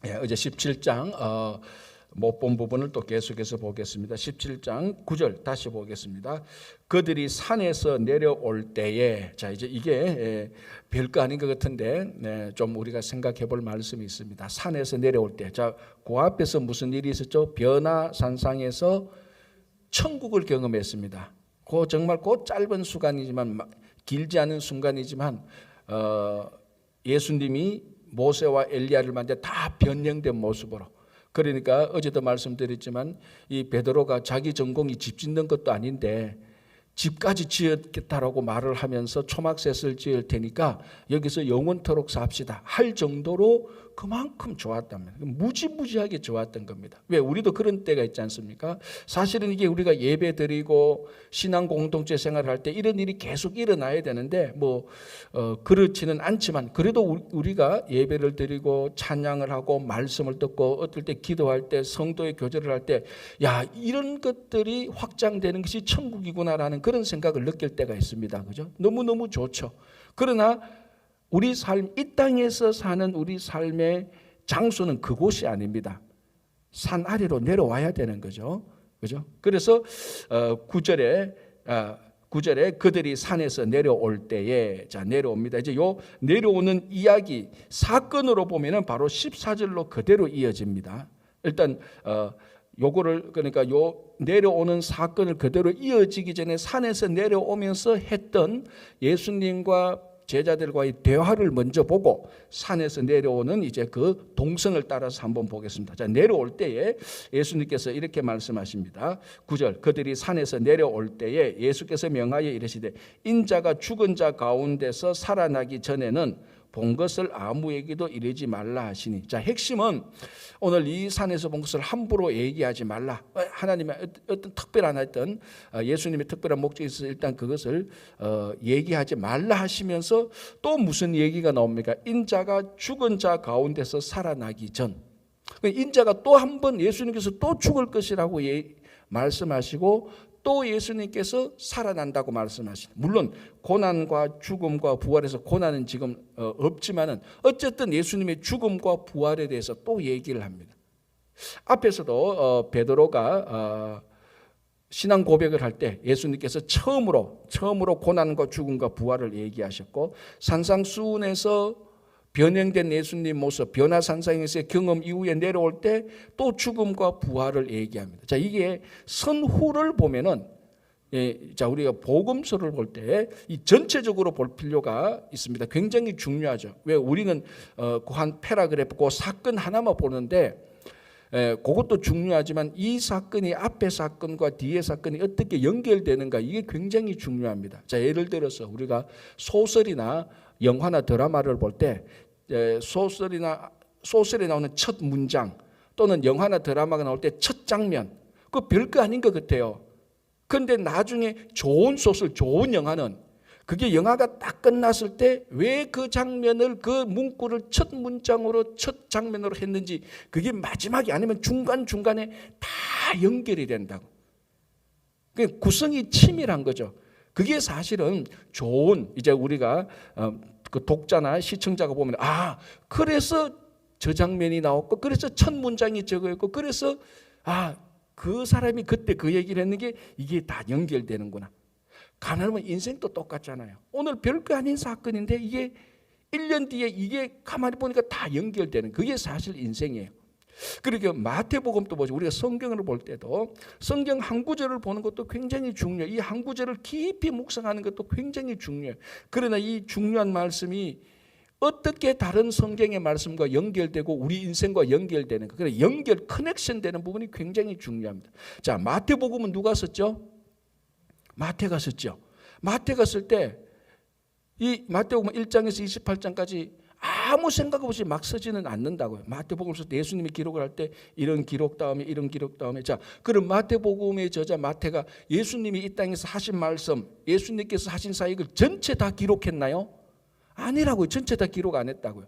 어제 17장 못 본 부분을 또 계속해서 보겠습니다. 17장 9절 다시 보겠습니다. 그들이 산에서 내려올 때에, 자 이제 이게 별거 아닌 것 같은데 좀 우리가 생각해 볼 말씀이 있습니다. 산에서 내려올 때, 자 그 앞에서 무슨 일이 있었죠? 변화산상에서 천국을 경험했습니다. 그 정말 그 짧은 순간이지만, 길지 않은 순간이지만 예수님이 모세와 엘리야를 만나 다 변형된 모습으로, 그러니까 어제도 말씀드렸지만 이 베드로가 자기 전공이 집 짓는 것도 아닌데 집까지 지었겠다라고 말을 하면서 초막셋을 지을 테니까 여기서 영원토록 삽시다 할 정도로 그만큼 좋았답니다. 무지무지하게 좋았던 겁니다. 왜? 우리도 그런 때가 있지 않습니까? 사실은 이게 우리가 예배 드리고 신앙 공동체 생활을 할 때 이런 일이 계속 일어나야 되는데 그렇지는 않지만, 그래도 우리가 예배를 드리고 찬양을 하고 말씀을 듣고 어떨 때 기도할 때 성도의 교제를 할 때, 야, 이런 것들이 확장되는 것이 천국이구나라는 그런 생각을 느낄 때가 있습니다. 그죠? 너무너무 좋죠. 그러나 우리 삶, 이 땅에서 사는 우리 삶의 장소는 그곳이 아닙니다. 산 아래로 내려와야 되는 거죠. 그죠? 그래서 9절에 그들이 산에서 내려올 때에, 자 내려옵니다. 이제 요 내려오는 이야기 사건으로 보면은 바로 14절로 그대로 이어집니다. 일단 요거를, 그러니까 요 내려오는 사건을 그대로 이어지기 전에 산에서 내려오면서 했던 예수님과 제자들과의 대화를 먼저 보고 산에서 내려오는 이제 그 동선을 따라서 한번 보겠습니다. 자, 내려올 때에 예수님께서 이렇게 말씀하십니다. 9절, 그들이 산에서 내려올 때에 예수께서 명하여 이르시되 인자가 죽은 자 가운데서 살아나기 전에는 본 것을 아무에게도 이르지 말라 하시니, 자 핵심은 오늘 이 산에서 본 것을 함부로 얘기하지 말라. 하나님의 어떤 특별한 예수님의 특별한 목적이 있어서 일단 그것을 얘기하지 말라 하시면서 또 무슨 얘기가 나옵니까? 인자가 죽은 자 가운데서 살아나기 전, 인자가 또 한 번 예수님께서 또 죽을 것이라고 말씀하시고 또 예수님께서 살아난다고 말씀하시는, 물론 고난과 죽음과 부활에서 고난은 지금 없지만은 어쨌든 예수님의 죽음과 부활에 대해서 또 얘기를 합니다. 앞에서도 베드로가 신앙 고백을 할 때 예수님께서 처음으로 고난과 죽음과 부활을 얘기하셨고, 산상수훈에서 변형된 예수님 모습, 변화산상에서의 경험 이후에 내려올 때 또 죽음과 부활을 얘기합니다. 자, 이게 선후를 보면은, 자 우리가 복음서를 볼 때 이 전체적으로 볼 필요가 있습니다. 굉장히 중요하죠. 왜? 우리는 그 한 패러그래프, 그 사건 하나만 보는데 그것도 중요하지만 이 사건이 앞의 사건과 뒤의 사건이 어떻게 연결되는가, 이게 굉장히 중요합니다. 자, 예를 들어서 우리가 소설이나 영화나 드라마를 볼 때 소설에 나오는 첫 문장 또는 영화나 드라마가 나올 때 첫 장면, 그거 별거 아닌 것 같아요. 그런데 나중에 좋은 소설, 좋은 영화는 그게 영화가 딱 끝났을 때 왜 그 장면을, 그 문구를 첫 문장으로, 첫 장면으로 했는지, 그게 마지막이 아니면 중간중간에 다 연결이 된다고. 그 구성이 치밀한 거죠. 그게 사실은 좋은, 이제 우리가 그 독자나 시청자가 보면, 그래서 저 장면이 나왔고, 그래서 첫 문장이 저거였고, 그래서 그 사람이 그때 그 얘기를 했는 게 이게 다 연결되는구나. 가만히 인생도 똑같잖아요. 오늘 별거 아닌 사건인데 이게 1년 뒤에 이게 가만히 보니까 다 연결되는, 그게 사실 인생이에요. 그리고 마태복음도 보죠. 우리가 성경을 볼 때도 성경 한 구절을 보는 것도 굉장히 중요해요. 이 한 구절을 깊이 묵상하는 것도 굉장히 중요해요. 그러나 이 중요한 말씀이 어떻게 다른 성경의 말씀과 연결되고 우리 인생과 연결되는가, 그래서 커넥션 되는 부분이 굉장히 중요합니다. 자, 마태복음은 누가 썼죠? 마태가 썼죠. 마태가 쓸 때 이 마태복음 1장에서 28장까지 아무 생각 없이 막 쓰지는 않는다고요. 마태복음을 쓸 때 예수님이 기록을 할 때 이런 기록 다음에 이런 기록 다음에, 자 그럼 마태복음의 저자 마태가 예수님이 이 땅에서 하신 말씀, 예수님께서 하신 사역을 전체 다 기록했나요? 아니라고요. 전체 다 기록 안 했다고요.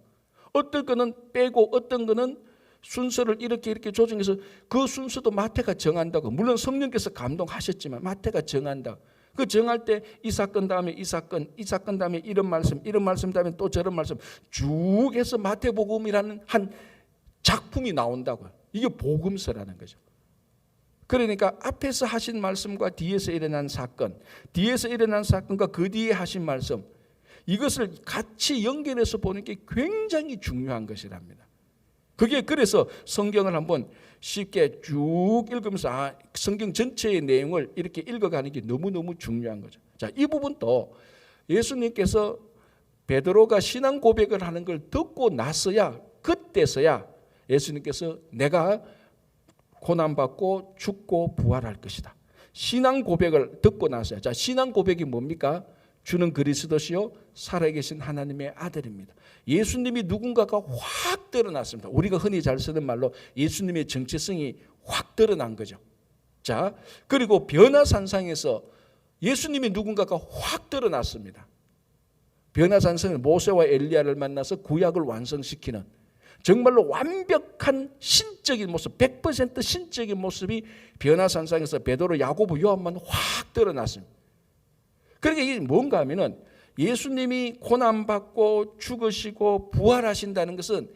어떤 거는 빼고 어떤 거는 순서를 이렇게 조정해서 그 순서도 마태가 정한다고. 물론 성령께서 감동하셨지만 마태가 정한다. 그 정할 때 이 사건 다음에 이 사건 다음에 이런 말씀 다음에 또 저런 말씀 쭉 해서 마태복음이라는 한 작품이 나온다고요. 이게 복음서라는 거죠. 그러니까 앞에서 하신 말씀과 뒤에서 일어난 사건, 뒤에서 일어난 사건과 그 뒤에 하신 말씀, 이것을 같이 연결해서 보는 게 굉장히 중요한 것이랍니다. 그게 그래서 성경을 한번 쉽게 쭉 읽으면서 성경 전체의 내용을 이렇게 읽어가는 게 너무너무 중요한 거죠. 자, 이 부분도 예수님께서 베드로가 신앙 고백을 하는 걸 듣고 나서야, 그때서야 예수님께서 내가 고난받고 죽고 부활할 것이다. 신앙 고백을 듣고 나서야. 자, 신앙 고백이 뭡니까? 주는 그리스도시요 살아계신 하나님의 아들입니다. 예수님이 누군가가 확 드러났습니다. 우리가 흔히 잘 쓰는 말로 예수님의 정체성이 확 드러난 거죠. 자, 그리고 변화산상에서 예수님이 누군가가 확 드러났습니다. 변화산상은 모세와 엘리야를 만나서 구약을 완성시키는 정말로 완벽한 신적인 모습, 100% 신적인 모습이 변화산상에서 베드로, 야고보, 요한만 확 드러났습니다. 그러니까 이게 뭔가 하면은 예수님이 고난받고 죽으시고 부활하신다는 것은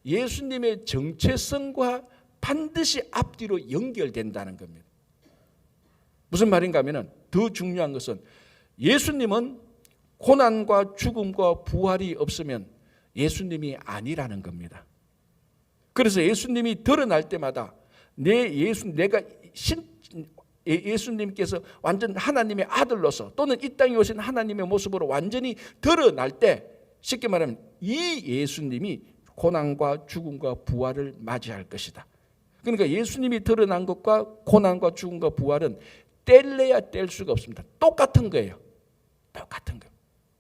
예수님의 정체성과 반드시 앞뒤로 연결된다는 겁니다. 무슨 말인가 하면은 더 중요한 것은 예수님은 고난과 죽음과 부활이 없으면 예수님이 아니라는 겁니다. 그래서 예수님이 드러날 때마다 예수님께서 완전 하나님의 아들로서 또는 이 땅에 오신 하나님의 모습으로 완전히 드러날 때, 쉽게 말하면 이 예수님이 고난과 죽음과 부활을 맞이할 것이다. 그러니까 예수님이 드러난 것과 고난과 죽음과 부활은 뗄래야 뗄 수가 없습니다. 똑같은 거예요. 똑같은 거예요.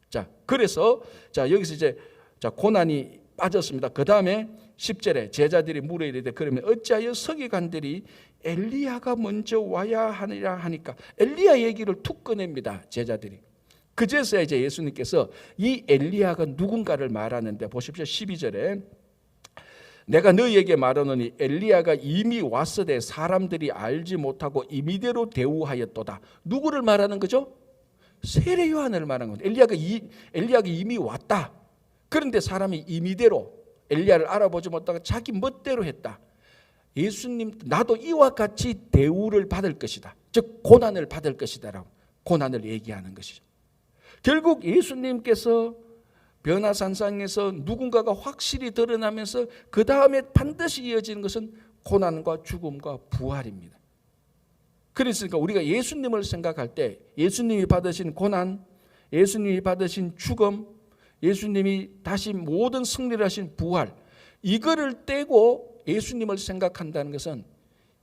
자, 그래서 여기서 이제 고난이 빠졌습니다. 그 다음에 10절에 제자들이 물어 이르되 그러면 어찌하여 서기관들이 엘리야가 먼저 와야 하느냐 하니까 엘리야 얘기를 툭 꺼냅니다. 제자들이. 그제서야 이제 예수님께서 이 엘리야가 누군가를 말하는데 보십시오. 12절에 내가 너희에게 말하노니 엘리야가 이미 왔으되 사람들이 알지 못하고 임의대로 대우하였도다. 누구를 말하는 거죠? 세례 요한을 말하는 거예요. 엘리야가 이미 왔다. 그런데 사람이 임의대로 엘리야를 알아보지 못하고 자기 멋대로 했다. 예수님, 나도 이와 같이 대우를 받을 것이다. 즉 고난을 받을 것이다 라고 고난을 얘기하는 것이죠. 결국 예수님께서 변화산상에서 누군가가 확실히 드러나면서 그 다음에 반드시 이어지는 것은 고난과 죽음과 부활입니다. 그러니까 우리가 예수님을 생각할 때 예수님이 받으신 고난, 예수님이 받으신 죽음, 예수님이 다시 모든 승리를 하신 부활, 이거를 떼고 예수님을 생각한다는 것은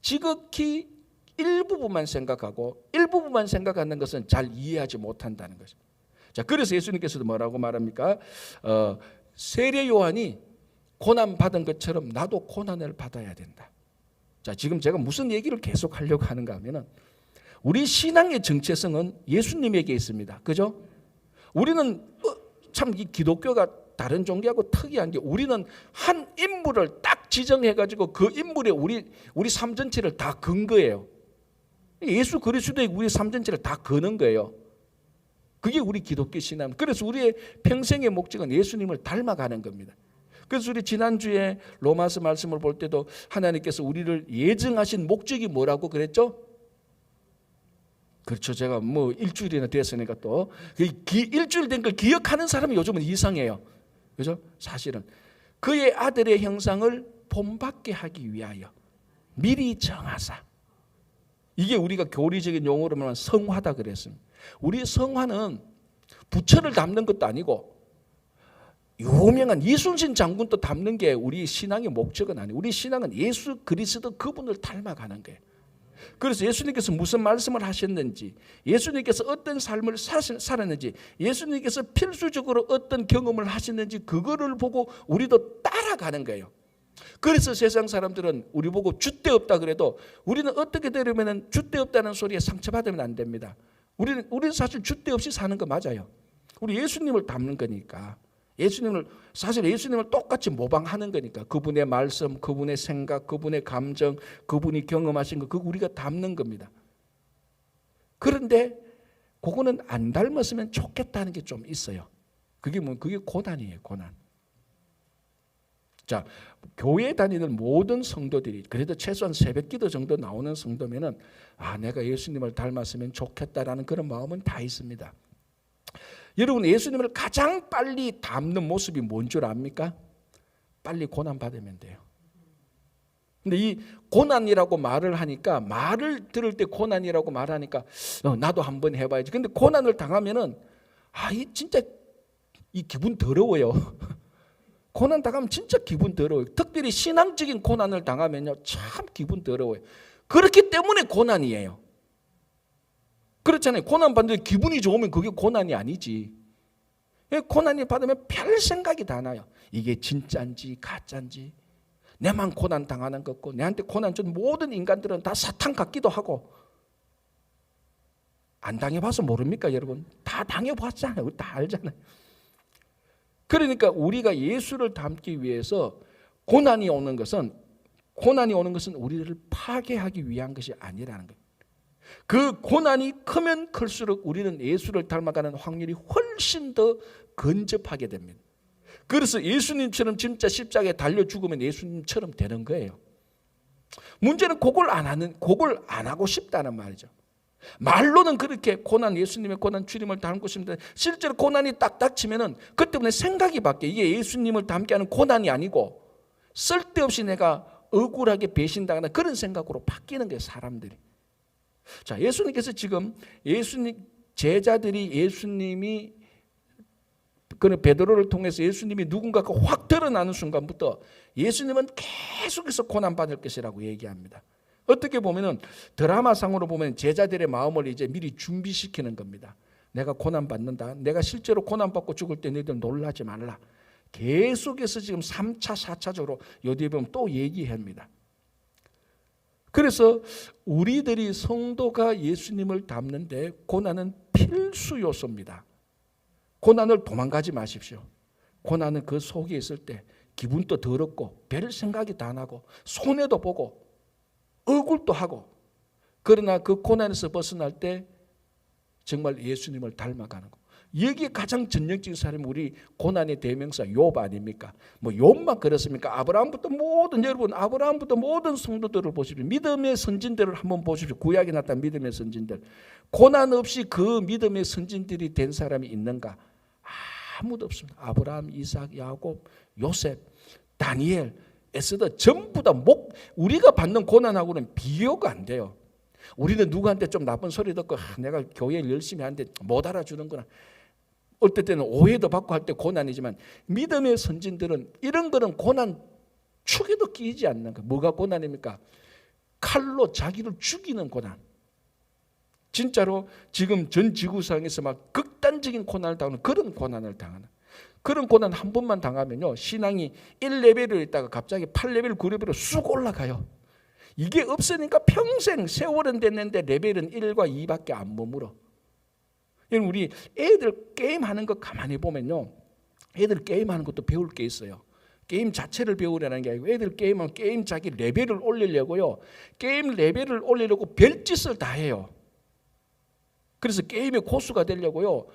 지극히 일부분만 생각하고 일부분만 생각하는 것은 잘 이해하지 못한다는 것입니다. 자, 그래서 예수님께서도 뭐라고 말합니까? 세례 요한이 고난 받은 것처럼 나도 고난을 받아야 된다. 자, 지금 제가 무슨 얘기를 계속 하려고 하는가 하면은 우리 신앙의 정체성은 예수님에게 있습니다. 그죠? 우리는 참 이 기독교가 다른 종교하고 특이한 게 우리는 한 인물을 딱 지정해가지고 그 인물에 우리 삶 전체를 다 건 거예요. 예수 그리스도에 우리 삶 전체를 다 거는 거예요. 그게 우리 기독교 신앙. 그래서 우리의 평생의 목적은 예수님을 닮아가는 겁니다. 그래서 우리 지난주에 로마서 말씀을 볼 때도 하나님께서 우리를 예정하신 목적이 뭐라고 그랬죠? 그렇죠. 제가 뭐 일주일이나 됐으니까 또 일주일 된 걸 기억하는 사람이 요즘은 이상해요. 그죠? 사실은 그의 아들의 형상을 본받게 하기 위하여 미리 정하사. 이게 우리가 교리적인 용어로 말하면 성화다 그랬습니다. 우리 성화는 부처를 담는 것도 아니고 유명한 이순신 장군도 담는 게 우리 신앙의 목적은 아니에요. 우리 신앙은 예수 그리스도 그분을 닮아가는 거예요. 그래서 예수님께서 무슨 말씀을 하셨는지, 예수님께서 어떤 삶을 살았는지, 예수님께서 필수적으로 어떤 경험을 하셨는지 그거를 보고 우리도 따라가는 거예요. 그래서 세상 사람들은 우리 보고 줏대 없다 그래도 우리는 어떻게 되려면 줏대 없다는 소리에 상처받으면 안 됩니다. 우리는 사실 줏대 없이 사는 거 맞아요. 우리 예수님을 닮는 거니까. 사실 예수님을 똑같이 모방하는 거니까. 그분의 말씀, 그분의 생각, 그분의 감정, 그분이 경험하신 거, 그거 우리가 담는 겁니다. 그런데 그거는 안 닮았으면 좋겠다는 게 좀 있어요. 그게 고난이에요, 고난. 자, 교회 다니는 모든 성도들이 그래도 최소한 새벽기도 정도 나오는 성도면은 내가 예수님을 닮았으면 좋겠다라는 그런 마음은 다 있습니다. 여러분, 예수님을 가장 빨리 닮는 모습이 뭔 줄 압니까? 빨리 고난 받으면 돼요. 근데 이 고난이라고 말을 하니까, 말을 들을 때 고난이라고 말하니까 나도 한번 해봐야지. 근데 고난을 당하면은 이 진짜 이 기분 더러워요. 고난 당하면 진짜 기분 더러워요. 특별히 신앙적인 고난을 당하면요, 참 기분 더러워요. 그렇기 때문에 고난이에요. 그렇잖아요. 고난 받는데 기분이 좋으면 그게 고난이 아니지. 고난이 받으면 별 생각이 다 나요. 이게 진짜인지 가짜인지, 내만 고난 당하는 것 같고, 내한테 고난 준 모든 인간들은 다 사탄 같기도 하고. 안 당해봐서 모릅니까, 여러분? 다 당해봤잖아요. 우리 다 알잖아요. 그러니까 우리가 예수를 닮기 위해서 고난이 오는 것은 우리를 파괴하기 위한 것이 아니라는 거예요. 그 고난이 크면 클수록 우리는 예수를 닮아가는 확률이 훨씬 더 근접하게 됩니다. 그래서 예수님처럼 진짜 십자가에 달려 죽으면 예수님처럼 되는 거예요. 문제는 그걸 안 하고 싶다는 말이죠. 말로는 그렇게 예수님의 고난 주님을 닮고 싶은데, 실제로 고난이 딱 닥치면은 그 때문에 생각이 바뀌어요. 이게 예수님을 닮게 하는 고난이 아니고 쓸데없이 내가 억울하게 배신당하는 그런 생각으로 바뀌는 거예요, 사람들이. 자, 예수님께서 지금 제자들이 예수님이 베드로를 통해서 예수님이 누군가가 확 드러나는 순간부터 예수님은 계속해서 고난받을 것이라고 얘기합니다. 어떻게 보면은 드라마상으로 보면 제자들의 마음을 이제 미리 준비시키는 겁니다. 내가 고난받는다. 내가 실제로 고난받고 죽을 때 너희들 놀라지 말라. 계속해서 지금 3차, 4차적으로 요 뒤에 보면 또 얘기합니다. 그래서 우리들이 성도가 예수님을 닮는데 고난은 필수 요소입니다. 고난을 도망가지 마십시오. 고난은 그 속에 있을 때 기분도 더럽고 별 생각이 다 나고 손해도 보고 억울도 하고, 그러나 그 고난에서 벗어날 때 정말 예수님을 닮아가는 거. 여기에 가장 전형적인 사람이 우리 고난의 대명사 욥 아닙니까? 뭐 욥만 그렇습니까? 아브라함부터 모든 성도들을 보십시오. 믿음의 선진들을 한번 보십시오. 구약에 나타난 믿음의 선진들. 고난 없이 그 믿음의 선진들이 된 사람이 있는가? 아무도 없습니다. 아브라함, 이삭, 야곱, 요셉, 다니엘, 에스더 전부 다 우리가 받는 고난하고는 비교가 안 돼요. 우리는 누구한테 좀 나쁜 소리 듣고 내가 교회를 열심히 하는데 못 알아주는구나. 어떨 때는 오해도 받고 할 때 고난이지만, 믿음의 선진들은 이런 거는 고난 축에도 끼지 않는 거예요. 뭐가 고난입니까? 칼로 자기를 죽이는 고난. 진짜로 지금 전 지구상에서 막 극단적인 고난을 당하는 그런 고난을 당하는, 그런 고난 한 번만 당하면요, 신앙이 1레벨을 있다가 갑자기 8레벨, 9레벨로 쑥 올라가요. 이게 없으니까 평생 세월은 됐는데 레벨은 1과 2밖에 안 머물어. 우리 애들 게임하는 거 가만히 보면요, 애들 게임하는 것도 배울 게 있어요. 게임 자체를 배우려는 게 아니고 애들 게임하면 게임 자기 레벨을 올리려고요, 게임 레벨을 올리려고 별짓을 다 해요. 그래서 게임의 고수가 되려고요,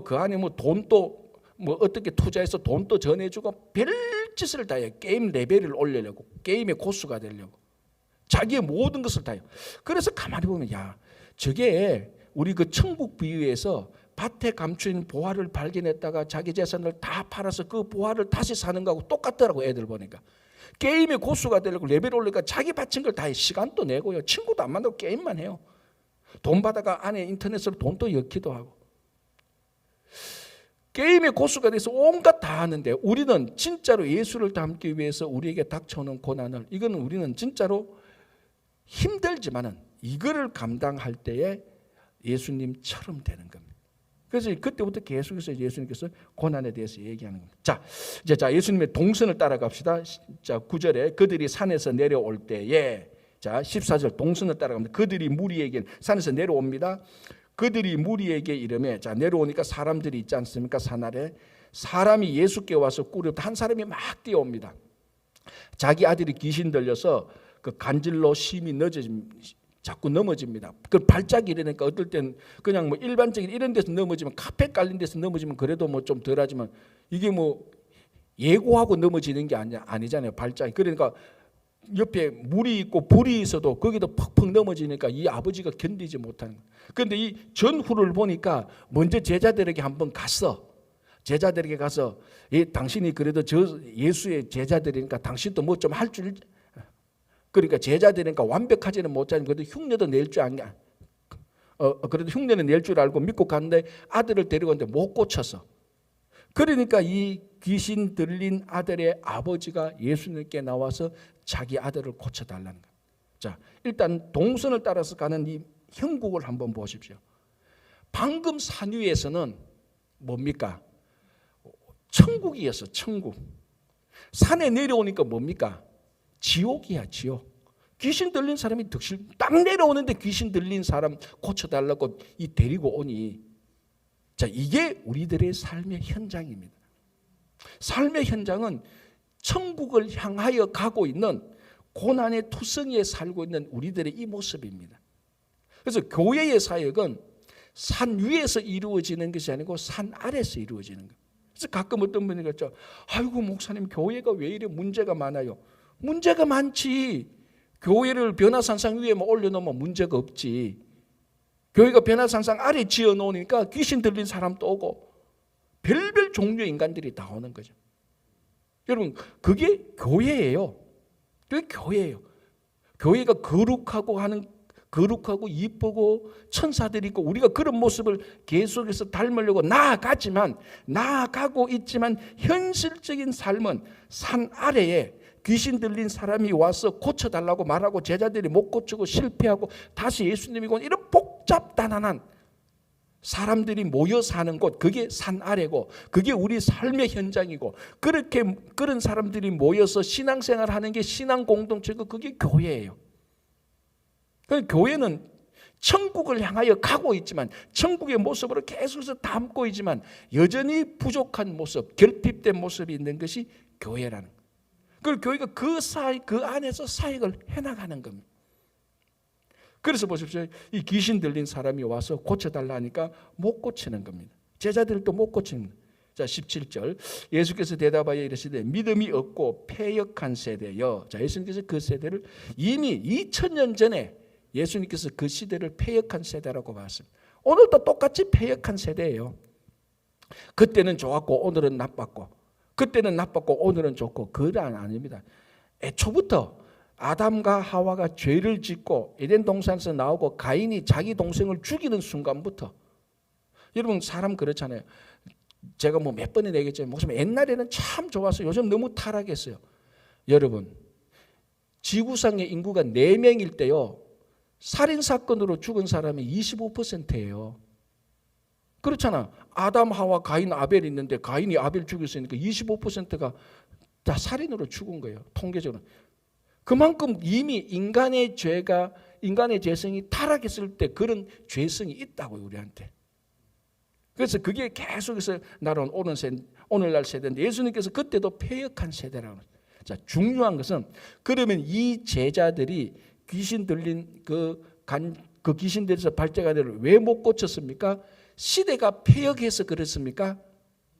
그 안에 돈도 어떻게 투자해서 돈도 전해주고 별짓을 다 해요. 게임 레벨을 올리려고, 게임의 고수가 되려고 자기의 모든 것을 다 해요. 그래서 가만히 보면 저게 우리 그 천국 비유에서 밭에 감추인 보화를 발견했다가 자기 재산을 다 팔아서 그 보화를 다시 사는 거하고 똑같더라고. 애들 보니까 게임의 고수가 되려고 레벨 올리니까 자기 바친 걸 다 해. 시간도 내고요, 친구도 안 만나고 게임만 해요. 돈 받아가 안에 인터넷으로 돈도 엮기도 하고 게임의 고수가 돼서 온갖 다 하는데, 우리는 진짜로 예수를 닮기 위해서 우리에게 닥쳐오는 고난을, 이거는 우리는 진짜로 힘들지만은 이거를 감당할 때에 예수님처럼 되는 겁니다. 그래서 그때부터 계속해서 예수님께서 고난에 대해서 얘기하는 겁니다. 자, 예수님의 동선을 따라갑시다. 자, 9절에 그들이 산에서 내려올 때에, 자, 14절 동선을 따라갑니다. 그들이 무리에게 산에서 내려옵니다. 그들이 무리에게 이르매, 자, 내려오니까 사람들이 있지 않습니까? 산 아래 사람이 예수께 와서 꾸렵다. 한 사람이 막 뛰어옵니다. 자기 아들이 귀신 들려서 그 간질로 심히 자꾸 넘어집니다. 그 발작이 이러니까 어떨 땐 그냥 일반적인 이런 데서 넘어지면, 카페 깔린 데서 넘어지면 그래도 좀 덜하지만, 이게 예고하고 넘어지는 게 아니잖아요. 발작이. 그러니까 옆에 물이 있고 불이 있어도 거기도 퍽퍽 넘어지니까 이 아버지가 견디지 못하는 거예요. 그런데 이 전후를 보니까 먼저 제자들에게 한번 갔어. 제자들에게 가서 당신이 그래도 저 예수의 제자들이니까 당신도 뭐 좀 할 줄, 그러니까 제자들이니까 완벽하지는 못하는 그래도 흉내도 낼 줄 아냐. 그래도 흉내는 낼 줄 알고 믿고 갔는데 아들을 데리고 왔는데 못 고쳐서. 그러니까 이 귀신 들린 아들의 아버지가 예수님께 나와서 자기 아들을 고쳐달라는 거예요. 자, 일단 동선을 따라서 가는 이 형국을 한번 보십시오. 방금 산 위에서는 뭡니까? 천국이었어. 천국. 산에 내려오니까 뭡니까? 지옥이야. 지옥. 귀신 들린 사람이 딱 내려오는데 귀신 들린 사람 고쳐달라고 데리고 오니, 자, 이게 우리들의 삶의 현장입니다. 삶의 현장은 천국을 향하여 가고 있는 고난의 투성이에 살고 있는 우리들의 이 모습입니다. 그래서 교회의 사역은 산 위에서 이루어지는 것이 아니고 산 아래에서 이루어지는 거예요. 그래서 가끔 어떤 분이 그랬죠. 아이고 목사님, 교회가 왜 이래 문제가 많아요? 문제가 많지. 교회를 변화산상 위에 올려놓으면 문제가 없지. 교회가 변화산상 아래 지어놓으니까 귀신 들린 사람도 오고 별별 종류의 인간들이 다 오는 거죠. 여러분, 그게 교회예요. 그게 교회예요. 교회가 거룩하고 이쁘고 천사들이 있고 우리가 그런 모습을 계속해서 닮으려고 나아가고 있지만 현실적인 삶은 산 아래에 귀신 들린 사람이 와서 고쳐달라고 말하고 제자들이 못 고치고 실패하고 다시 예수님이 온 이런 복잡단단한 사람들이 모여 사는 곳, 그게 산 아래고 그게 우리 삶의 현장이고, 그런 사람들이 모여서 신앙생활하는 게 신앙 공동체고 그게 교회예요. 교회는 천국을 향하여 가고 있지만 천국의 모습으로 계속해서 담고 있지만 여전히 부족한 모습, 결핍된 모습이 있는 것이 교회라는 거예요. 그리고 교회가 그 안에서 사역을 해나가는 겁니다. 그래서 보십시오. 이 귀신 들린 사람이 와서 고쳐달라 하니까 못 고치는 겁니다. 제자들도 못 고치는 겁니다. 자, 17절. 예수께서 대답하여 이르시되 믿음이 없고 패역한 세대여. 자, 예수님께서 그 세대를 이미 2000년 전에 예수님께서 그 시대를 패역한 세대라고 봤습니다. 오늘도 똑같이 패역한 세대예요. 그때는 좋았고 오늘은 나빴고, 그때는 나빴고 오늘은 좋고, 그건 아닙니다. 애초부터 아담과 하와가 죄를 짓고 에덴 동산에서 나오고 가인이 자기 동생을 죽이는 순간부터, 여러분 사람 그렇잖아요. 제가 뭐 몇 번이나 얘기했지만 목사님 옛날에는 참 좋았어요. 요즘 너무 타락했어요. 여러분, 지구상의 인구가 4명일 때요, 살인사건으로 죽은 사람이 25%예요. 그렇잖아. 아담, 하와, 가인, 아벨 있는데 가인이 아벨 죽였으니까 25%가 다 살인으로 죽은 거예요. 통계적으로. 그만큼 이미 인간의 죄성이 타락했을 때 그런 죄성이 있다고요, 우리한테. 그래서 그게 계속해서 날아온 오늘날 세대인데 예수님께서 그때도 패역한 세대라고 합니다. 자, 중요한 것은 그러면 이 제자들이 귀신 들린 그 귀신 들려서 발작아들을 왜 못 고쳤습니까? 시대가 패역해서 그렇습니까?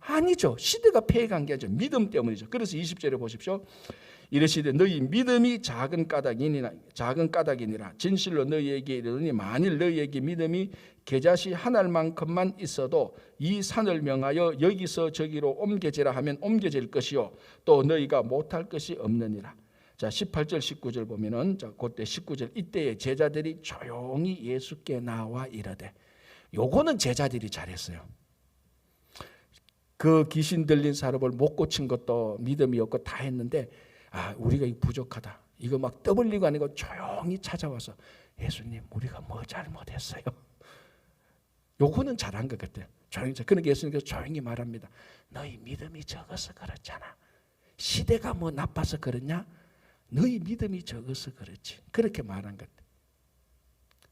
아니죠. 시대가 패역한 게 아니죠. 믿음 때문이죠. 그래서 20절에 보십시오. 이르시되 너희 믿음이 작은 까닭이니라. 진실로 너희에게 이르노니 만일 너희에게 믿음이 겨자씨 한 알만큼만 있어도 이 산을 명하여 여기서 저기로 옮겨지라 하면 옮겨질 것이요 또 너희가 못할 것이 없느니라. 자, 18절 19절 보면은, 자, 그때 19절, 이때에 제자들이 조용히 예수께 나와 이르되, 요거는 제자들이 잘했어요. 그 귀신 들린 사람을 못 고친 것도 믿음이 없고 다 했는데, 우리가 이거 부족하다. 이거 막 떠벌리고 아니고 조용히 찾아와서 예수님, 우리가 뭐 잘못했어요? 요거는 잘한 것 같아요. 그러니까 예수님께서 조용히 말합니다. 너희 믿음이 적어서 그렇잖아. 시대가 뭐 나빠서 그러냐? 너희 믿음이 적어서 그렇지. 그렇게 말한 것 같아요.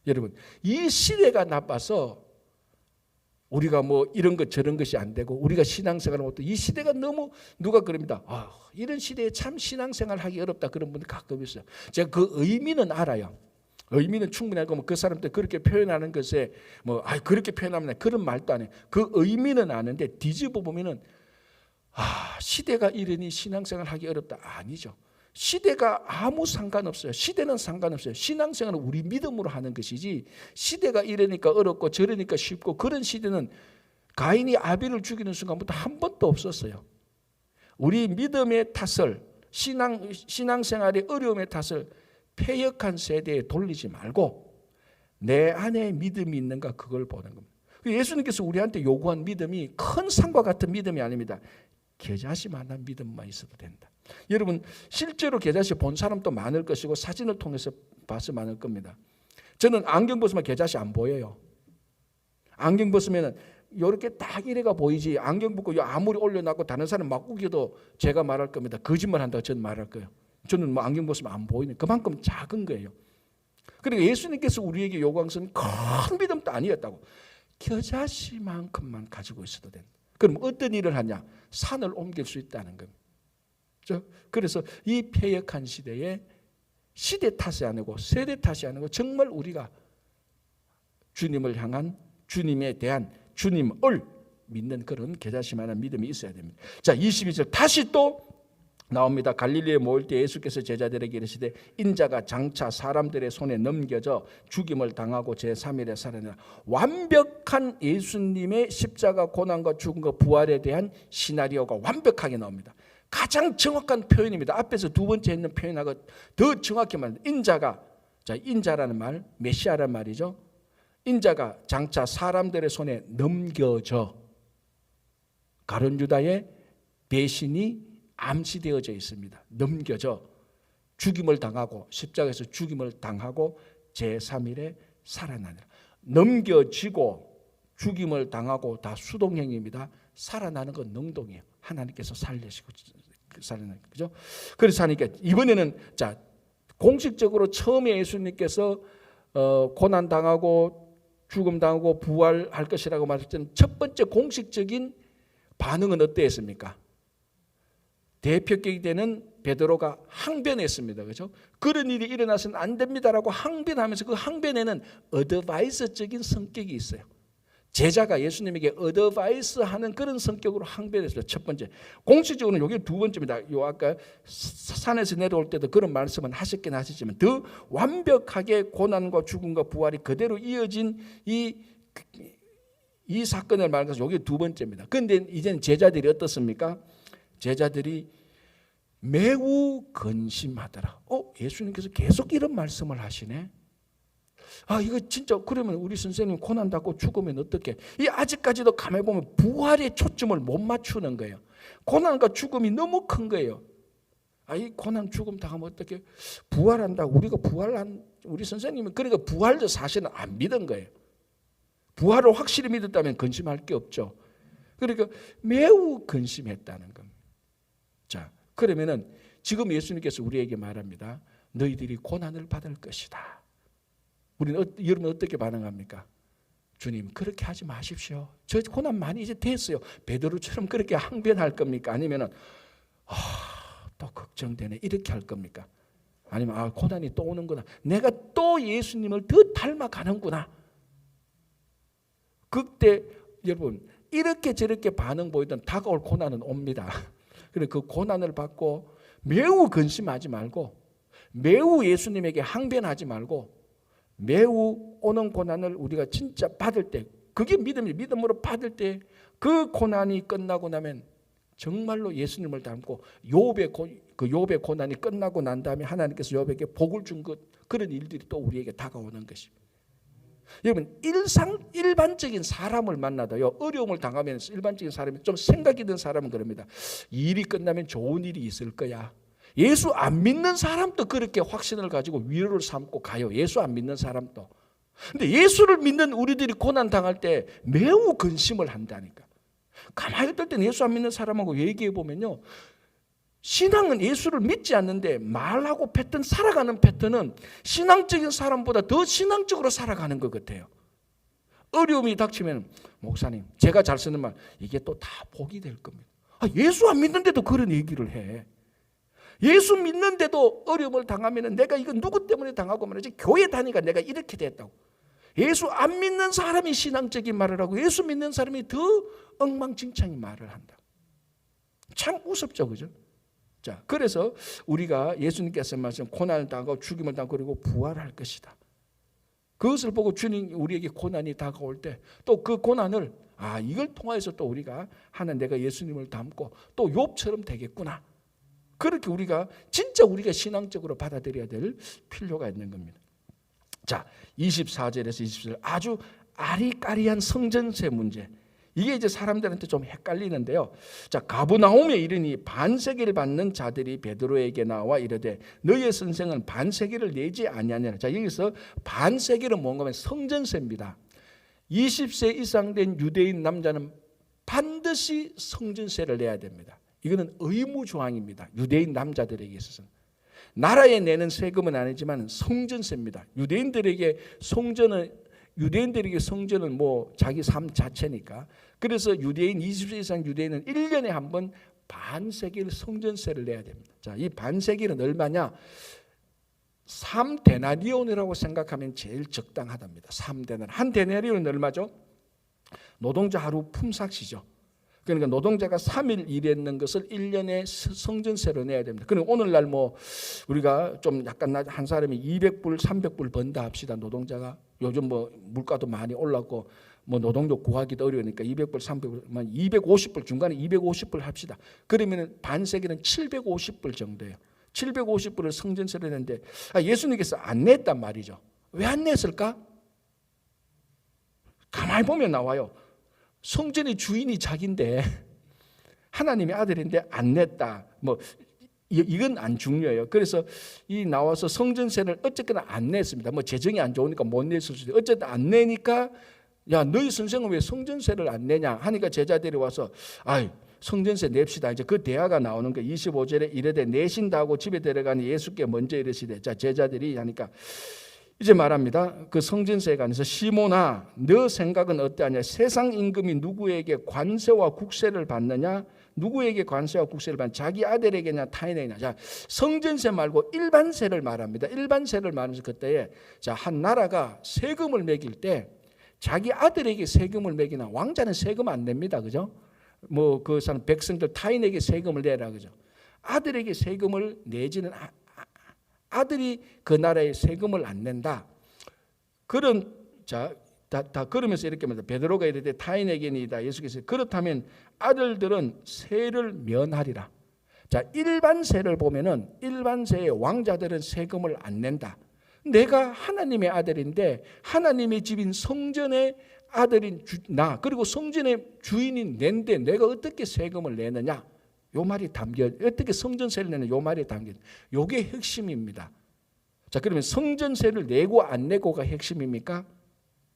여러분, 이 시대가 나빠서 우리가 뭐 이런 것 저런 것이 안 되고 우리가 신앙생활을 못해. 이 시대가 너무, 누가 그럽니다. 이런 시대에 참 신앙생활 하기 어렵다, 그런 분들 가끔 있어요. 제가 그 의미는 알아요. 의미는 충분히 알고 그 사람들 그렇게 표현하는 것에 그렇게 표현하면 그런 말도 안 해요. 그 의미는 아는데 뒤집어 보면은 시대가 이러니 신앙생활 하기 어렵다. 아니죠. 시대가 아무 상관없어요. 시대는 상관없어요. 신앙생활은 우리 믿음으로 하는 것이지, 시대가 이러니까 어렵고 저러니까 쉽고 그런 시대는 가인이 아벨을 죽이는 순간부터 한 번도 없었어요. 우리 믿음의 탓을, 신앙생활의 어려움의 탓을 패역한 세대에 돌리지 말고 내 안에 믿음이 있는가, 그걸 보는 겁니다. 예수님께서 우리한테 요구한 믿음이 큰 산과 같은 믿음이 아닙니다. 겨자씨만한 믿음만 있어도 된다. 여러분, 실제로 겨자씨 본 사람도 많을 것이고 사진을 통해서 봐서 많을 겁니다. 저는 안경 벗으면 겨자씨 안 보여요. 안경 벗으면 이렇게 딱 이래가 보이지, 안경 벗고 아무리 올려놨고 다른 사람 막 우겨도 제가 말할 겁니다. 거짓말 한다고 저는 말할 거예요. 저는 뭐 안경 벗으면 안 보이는, 그만큼 작은 거예요. 그러니까 예수님께서 우리에게 요구한 것은 큰 믿음도 아니었다고. 겨자씨만큼만 가지고 있어도 된다. 그럼 어떤 일을 하냐? 산을 옮길 수 있다는 겁니다. 그래서 이 패역한 시대에 시대 탓이 아니고 세대 탓이 아니고 정말 우리가 주님을 향한, 주님에 대한, 주님을 믿는 그런 겨자씨만한 믿음이 있어야 됩니다. 자, 22절 다시 또 나옵니다. 갈릴리에 모일 때 예수께서 제자들에게 이르시되 인자가 장차 사람들의 손에 넘겨져 죽임을 당하고 제3일에 살아나라. 완벽한 예수님의 십자가 고난과 죽음과 부활에 대한 시나리오가 완벽하게 나옵니다. 가장 정확한 표현입니다. 앞에서 두 번째 있는 표현하고 더 정확히 말합니다. 인자가, 자, 인자라는 말, 메시아라는 말이죠. 인자가 장차 사람들의 손에 넘겨져, 가룟 유다의 배신이 암시되어져 있습니다. 넘겨져 죽임을 당하고, 십자가에서 죽임을 당하고 제3일에 살아나니라. 넘겨지고 죽임을 당하고 다 수동형입니다. 살아나는 건 능동이에요. 하나님께서 살리시고 살아나는 거죠. 그래서 하니까 이번에는, 자, 공식적으로 처음에 예수님께서 고난 당하고 죽음 당하고 부활할 것이라고 말했을 때는 첫 번째 공식적인 반응은 어땠습니까? 대표격이 되는 베드로가 항변했습니다. 그렇죠? 그런 일이 일어나서는 안 됩니다라고 항변하면서 그 항변에는 어드바이스적인 성격이 있어요. 제자가 예수님에게 어드바이스하는 그런 성격으로 항변했어요. 첫 번째. 공식적으로는 이게 두 번째입니다. 요 아까 산에서 내려올 때도 그런 말씀은 하셨긴 하셨지만 더 완벽하게 고난과 죽음과 부활이 그대로 이어진 이 사건을 말해서 이게 두 번째입니다. 그런데 이제는 제자들이 어떻습니까? 제자들이 매우 근심하더라. 예수님께서 계속 이런 말씀을 하시네. 이거 진짜, 그러면 우리 선생님 고난 받고 죽으면 어떻게? 이 아직까지도 가만히 보면 부활의 초점을 못 맞추는 거예요. 고난과 죽음이 너무 큰 거예요. 이 고난 죽음 당하면 어떻게? 부활한다. 우리가 부활한, 우리 선생님은 그러니까 부활도 사실은 안 믿은 거예요. 부활을 확실히 믿었다면 근심할 게 없죠. 그러니까 매우 근심했다는 겁니다. 자, 그러면은 지금 예수님께서 우리에게 말합니다. 너희들이 고난을 받을 것이다. 우리는 여러분 어떻게 반응합니까? 주님, 그렇게 하지 마십시오. 저 고난 많이 이제 됐어요. 베드로처럼 그렇게 항변할 겁니까? 아니면은 또 걱정되네, 이렇게 할 겁니까? 아니면 고난이 또 오는구나, 내가 또 예수님을 더 닮아가는구나. 그때 여러분 이렇게 저렇게 반응 보이던 다가올 고난은 옵니다. 그래, 그 고난을 받고 매우 근심하지 말고, 매우 예수님에게 항변하지 말고, 매우 오는 고난을 우리가 진짜 받을 때, 그게 믿음으로 받을 때, 그 고난이 끝나고 나면 정말로 예수님을 닮고 욥의 고난이 끝나고 난 다음에 하나님께서 욥에게 복을 준 그런 일들이 또 우리에게 다가오는 것입니다. 여러분, 일반적인 사람을 만나도요, 어려움을 당하면 일반적인 사람이 좀 생각이 든 사람은 그럽니다. 일이 끝나면 좋은 일이 있을 거야. 예수 안 믿는 사람도 그렇게 확신을 가지고 위로를 삼고 가요. 예수 안 믿는 사람도. 근데 예수를 믿는 우리들이 고난 당할 때 매우 근심을 한다니까. 가만히 있을 때는 예수 안 믿는 사람하고 얘기해 보면요, 신앙은 예수를 믿지 않는데 말하고 패턴, 살아가는 패턴은 신앙적인 사람보다 더 신앙적으로 살아가는 것 같아요. 어려움이 닥치면, 목사님, 제가 잘 쓰는 말, 이게 또 다 복이 될 겁니다. 예수 안 믿는데도 그런 얘기를 해. 예수 믿는데도 어려움을 당하면 내가 이거 누구 때문에 당하고 말이지, 교회 다니까 내가 이렇게 됐다고. 예수 안 믿는 사람이 신앙적인 말을 하고 예수 믿는 사람이 더 엉망진창인 말을 한다. 참 우습죠, 그죠? 자, 그래서 우리가 예수님께서 말씀 고난을 당하고 죽임을 당하고 그리고 부활할 것이다. 그것을 보고 주님 우리에게 고난이 다가올 때 또 그 고난을 이걸 통해서 또 우리가 하는 내가 예수님을 닮고 또 욥처럼 되겠구나. 그렇게 우리가 진짜 우리가 신앙적으로 받아들여야 될 필요가 있는 겁니다. 자, 24절에서 27절 아주 아리까리한 성전세 문제. 이게 이제 사람들한테 좀 헷갈리는데요. 자, 가브나움에 이르니 반세기를 받는 자들이 베드로에게 나와 이르되 너의 선생은 반세기를 내지 아니하느냐. 자, 여기서 반세기는 뭔가 하면 성전세입니다. 20세 이상 된 유대인 남자는 반드시 성전세를 내야 됩니다. 이거는 의무 조항입니다. 유대인 남자들에게 있어서는. 나라에 내는 세금은 아니지만 성전세입니다. 유대인들에게 성전은 뭐 자기 삶 자체니까. 그래서 유대인 20세 이상 유대인은 1년에 한 번 반세기를 성전세를 내야 됩니다. 자, 이 반세기는 얼마냐? 3데나리온이라고 생각하면 제일 적당하답니다. 3데나리온. 한 데나리온은 얼마죠? 노동자 하루 품삯이죠. 그러니까 노동자가 3일 일했는 것을 1년에 성전세로 내야 됩니다. 그럼 오늘날 뭐 우리가 좀 약간 한 사람이 200불, 300불 번다 합시다. 노동자가 요즘 뭐 물가도 많이 올랐고 뭐 노동력 구하기도 어려우니까 200불, 300불, 250불 중간에 250불 합시다. 그러면 반세기는 750불 정도예요. 750불을 성전세로 냈는데 예수님께서 안 냈단 말이죠. 왜 안 냈을까? 가만히 보면 나와요. 성전의 주인이 자기인데 하나님의 아들인데 안 냈다. 뭐 이건 안 중요해요. 그래서 이 나와서 성전세를 어쨌거나 안 냈습니다. 뭐 재정이 안 좋으니까 못 냈을 수도 있어요. 어쨌든 안 내니까 야 너희 선생은 왜 성전세를 안 내냐 하니까 제자들이 와서 성전세 냅시다. 이제 그 대화가 나오는 거 25절에 이르되 내신다고 집에 데려가니 예수께 먼저 이르시되 자 제자들이 하니까 이제 말합니다. 그 성전세에 관해서 시몬아 너 생각은 어떠하냐? 세상 임금이 누구에게 관세와 국세를 받느냐? 누구에게 관세와 국세를 받느냐? 자기 아들에게냐 타인에게냐? 자, 성전세 말고 일반세를 말합니다. 일반세를 말하면서 그때에 자, 한 나라가 세금을 매길 때 자기 아들에게 세금을 매기나 왕자는 세금 안 냅니다. 그죠? 뭐 그 사람 백성들 타인에게 세금을 내라 그죠? 아들에게 세금을 내지는 아들이 그 나라에 세금을 안 낸다. 그런 자 다 그러면서 이렇게 말합니다. 베드로가 이르되 타인에게니이다. 예수께서 그렇다면 아들들은 세를 면하리라. 자, 일반세를 보면은 일반세의 왕자들은 세금을 안 낸다. 내가 하나님의 아들인데 하나님의 집인 성전의 아들인 나 그리고 성전의 주인인 낸데 내가 어떻게 세금을 내느냐? 요 말이 담겨 어떻게 성전세를 내는 요 말이 담겨. 요게 핵심입니다. 자, 그러면 성전세를 내고 안 내고가 핵심입니까?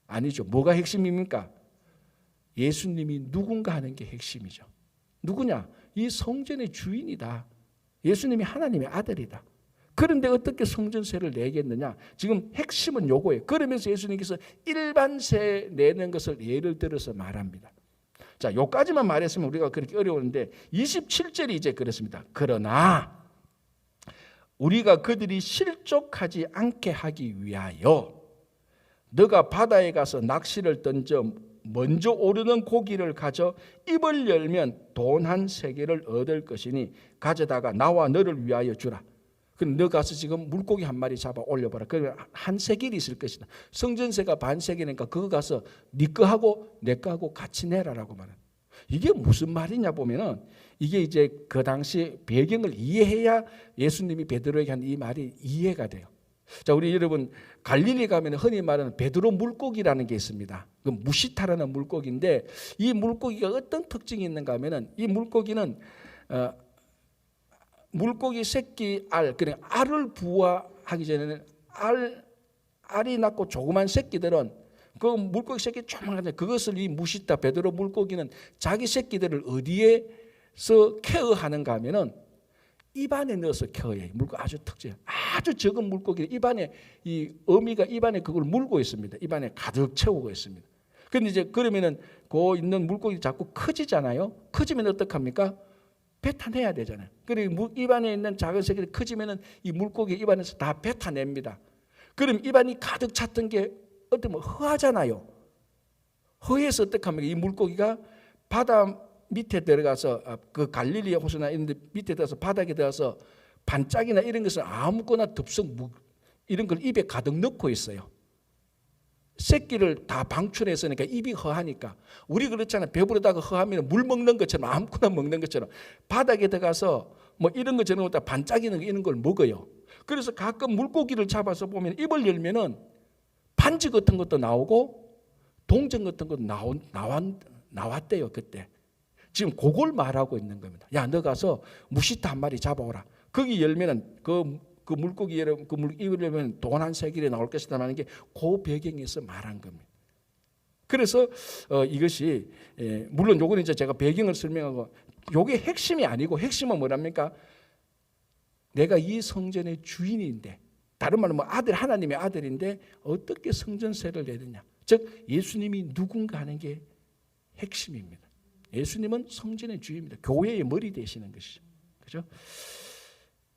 아니죠. 뭐가 핵심입니까? 예수님이 누군가 하는 게 핵심이죠. 누구냐? 이 성전의 주인이다. 예수님이 하나님의 아들이다. 그런데 어떻게 성전세를 내겠느냐? 지금 핵심은 요거예요. 그러면서 예수님께서 일반세 내는 것을 예를 들어서 말합니다. 자, 요까지만 말했으면 우리가 그렇게 어려웠는데 27절이 이제 그렇습니다. 그러나 우리가 그들이 실족하지 않게 하기 위하여 너가 바다에 가서 낚시를 던져 먼저 오르는 고기를 가져 입을 열면 돈 한 세겔을 얻을 것이니 가져다가 나와 너를 위하여 주라. 그럼 너 가서 지금 물고기 한 마리 잡아 올려봐라. 그러면 한 세겔이 있을 것이다. 성전세가 반 세겔이니까 그거 가서 네 거하고 내 거하고 같이 내라라고 말합니다. 이게 무슨 말이냐 보면은 이게 이제 그 당시 배경을 이해해야 예수님이 베드로에게 한 이 말이 이해가 돼요. 자, 우리 여러분 갈릴리 가면 흔히 말하는 베드로 물고기라는 게 있습니다. 그 무시타라는 물고기인데 이 물고기가 어떤 특징이 있는가 하면은 이 물고기는 물고기 새끼 그냥 알을 부화하기 전에는 알이 낳고 조그만 새끼들은 그 물고기 새끼 조그만한데 그것을 이 무시타 베드로 물고기는 자기 새끼들을 어디에서 케어하는가 하면은 입안에 넣어서 케어해요. 물고기 아주 특징이에요. 아주 적은 물고기 입안에 이 어미가 입안에 그걸 물고 있습니다. 입안에 가득 채우고 있습니다. 그런데 이제 그러면은 그 있는 물고기 자꾸 커지잖아요. 커지면 어떡합니까? 뱉어내야 되잖아요. 그리고 입안에 있는 작은 새끼들이 커지면은 이 물고기 입안에서 다 뱉어냅니다. 그럼 입안이 가득 찼던 게 어떻게 허하잖아요. 허해서 어떡합니까? 이 물고기가 바다 밑에 들어가서 그 갈릴리 호수나 이런 데 밑에 들어가서 바닥에 들어가서 반짝이나 이런 것은 아무거나 덥석 이런 걸 입에 가득 넣고 있어요. 새끼를 다 방출했으니까 입이 허하니까. 우리 그렇잖아요. 배부르다가 허하면 물 먹는 것처럼 아무거나 먹는 것처럼 바닥에 들어가서 뭐 이런 것처럼 다 반짝이는 이런 걸 먹어요. 그래서 가끔 물고기를 잡아서 보면 입을 열면은 반지 같은 것도 나오고 동전 같은 것도 나왔대요. 그때. 지금 그걸 말하고 있는 겁니다. 야, 너 가서 무시타 한 마리 잡아오라. 거기 열면은 그 물고기 입을 열면 돈 한 세겔이 나올 것이다 하는 게 그 배경에서 말한 겁니다. 그래서 이것이 물론 요거는 이제 제가 배경을 설명하고 요게 핵심이 아니고 핵심은 뭐랍니까? 내가 이 성전의 주인인데 다른 말로 뭐 아들 하나님의 아들인데 어떻게 성전세를 내느냐. 즉 예수님이 누군가 하는 게 핵심입니다. 예수님은 성전의 주인입니다. 교회의 머리 되시는 것이죠. 그죠?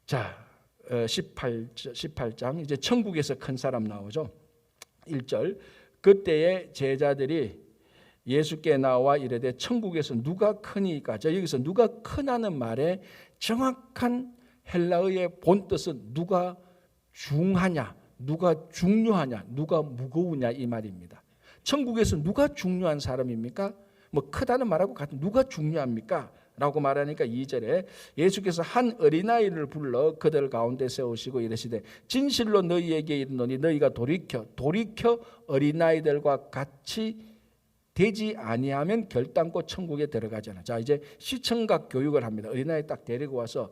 자, 18장 이제 천국에서 큰 사람 나오죠. 1절 그때의 제자들이 예수께 나와 이르되 천국에서 누가 크니까. 자, 여기서 누가 크다는 말에 정확한 헬라어의 본뜻은 누가 중하냐, 누가 중요하냐, 누가 무거우냐 이 말입니다. 천국에서 누가 중요한 사람입니까? 뭐 크다는 말하고 같은 누가 중요합니까? 라고 말하니까 2절에 예수께서 한 어린아이를 불러 그들 가운데 세우시고 이르시되 진실로 너희에게 이르노니 너희가 돌이켜 어린아이들과 같이 되지 아니하면 결단코 천국에 들어가잖아. 자, 이제 시청각 교육을 합니다. 어린아이 딱 데리고 와서